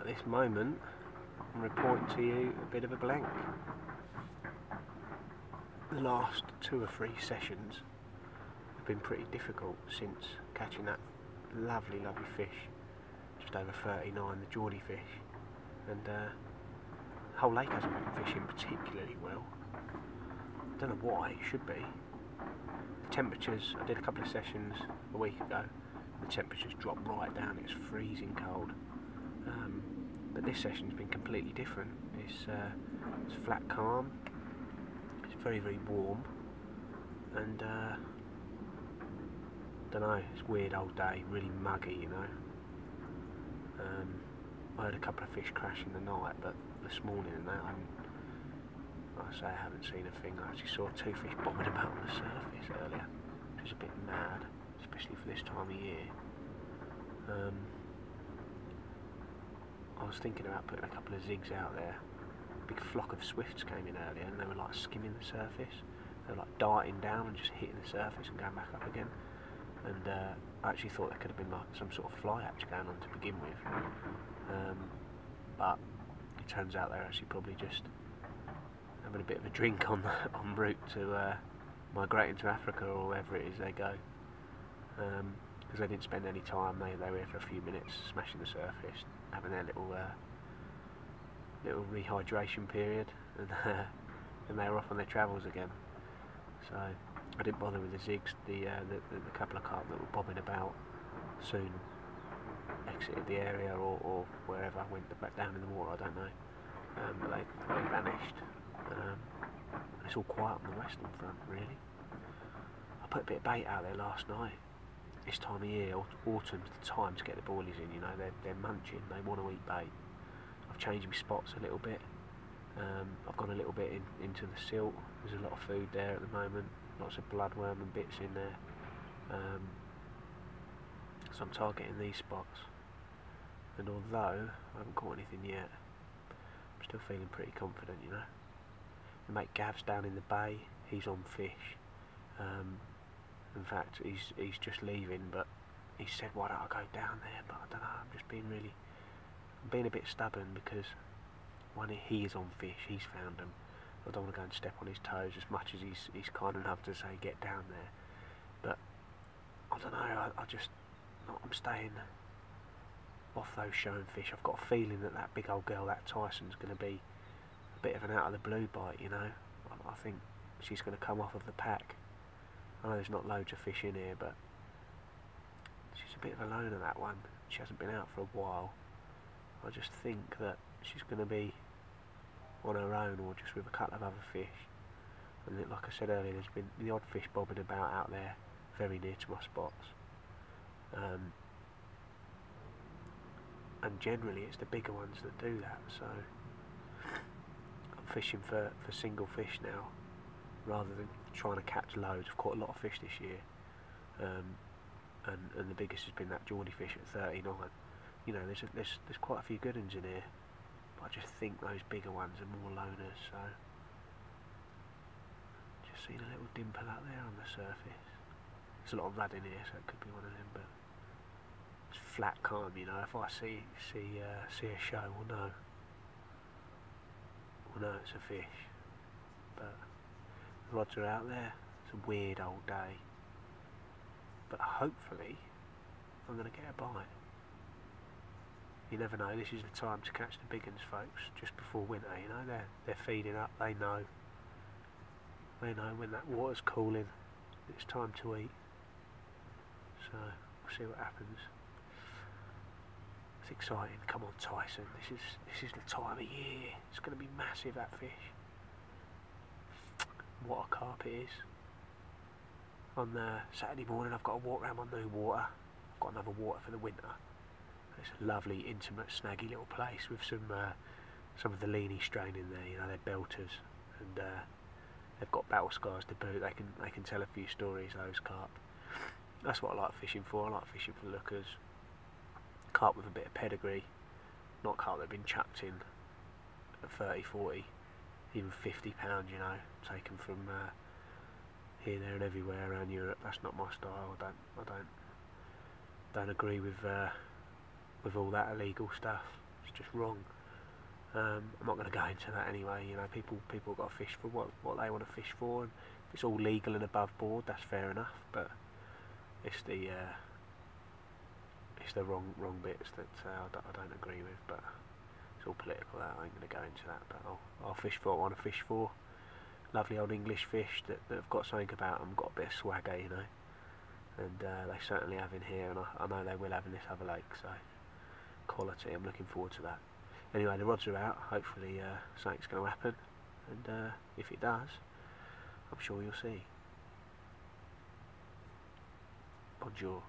At this moment, I'm reporting to you a bit of a blank. The last 2 or 3 sessions have been pretty difficult since catching that lovely fish, just over 39, the Geordie fish, and the whole lake hasn't been fishing particularly well. Don't know why, it should be. The temperatures, I did a couple of sessions a week ago, the temperatures dropped right down, it's freezing cold. But this session's been completely different. It's flat calm, it's very warm, and don't know, it's a weird old day, really muggy, you know. I heard a couple of fish crash in the night, but this morning and that, I haven't seen a thing. I actually saw 2 fish bobbing about on the surface earlier, which is a bit mad, especially for this time of year. I was thinking about putting a couple of zigs out there. A big flock of swifts came in earlier and they were like skimming the surface. They were like darting down and just hitting the surface and going back up again. And I actually thought there could have been like some sort of fly hatch going on to begin with. But it turns out they're actually probably just having a bit of a drink en route to migrating to Africa or wherever it is they go. Because they didn't spend any time, they were here for a few minutes smashing the surface, having their little rehydration period, and then they were off on their travels again. So I didn't bother with the zigs. The couple of carp that were bobbing about soon exited the area or wherever, went back down in the water, I don't know. But they vanished. And it's all quiet on the western front, really. I put a bit of bait out there last night. This time of year, autumn's the time to get the boilies in, you know, they're munching, they want to eat bait. I've changed my spots a little bit. I've gone a little bit into the silt. There's a lot of food there at the moment, lots of bloodworm and bits in there. So I'm targeting these spots. And although I haven't caught anything yet, I'm still feeling pretty confident, you know. My mate Gav's down in the bay, he's on fish. In fact, he's just leaving, but he said, why don't I go down there? But I don't know, I'm being a bit stubborn because when he is on fish, he's found them. I don't want to go and step on his toes as much as he's kind enough to say get down there. But I don't know, I'm staying off those showing fish. I've got a feeling that big old girl, that Tyson's going to be a bit of an out of the blue bite, you know. I think she's going to come off of the pack. I know there's not loads of fish in here, but she's a bit of a loner, that one. She hasn't been out for a while. I just think that she's going to be on her own or just with a couple of other fish. And like I said earlier, there's been the odd fish bobbing about out there very near to my spots. And generally it's the bigger ones that do that, so I'm fishing for single fish now rather than trying to catch loads. I've caught a lot of fish this year, and the biggest has been that Geordie fish at 39. You know, there's quite a few good ones in here, but I just think those bigger ones are more loners. So just seen a little dimple out there on the surface. There's a lot of rudd in here, so it could be one of them, but it's flat calm, you know. If I see a show, we'll know it's a fish. But the rods are out there. It's a weird old day, but hopefully I'm going to get a bite. You never know, this is the time to catch the big ones, folks, just before winter, you know. They're feeding up, they know when that water's cooling, it's time to eat. So we'll see what happens. It's exciting. Come on, Tyson, this is the time of year. It's going to be massive, that fish. What a carp it is. On Saturday morning I've got to walk around my new water. I've got another water for the winter. It's a lovely, intimate, snaggy little place with some of the leany strain in there. You know, they're belters, and they've got battle scars to boot. They can tell a few stories, those carp. That's what I like fishing for. I like fishing for lookers. Carp with a bit of pedigree, not carp that have been chucked in at 30, 40, even 50 pounds, you know, taken from here, there and everywhere around Europe. That's not my style. I don't agree with all that illegal stuff. It's just wrong. I'm not going to go into that anyway. You know, people got to fish for what they want to fish for, and if it's all legal and above board, that's fair enough. But it's the wrong bits that I don't agree with. But it's all political. That I ain't going to go into that. But I'll fish for what I want to fish for. Lovely old English fish that have got something about them, got a bit of swagger, you know. And they certainly have in here, and I know they will have in this other lake. So quality. I'm looking forward to that. Anyway, the rods are out. Hopefully something's going to happen, and if it does, I'm sure you'll see. Bonjour.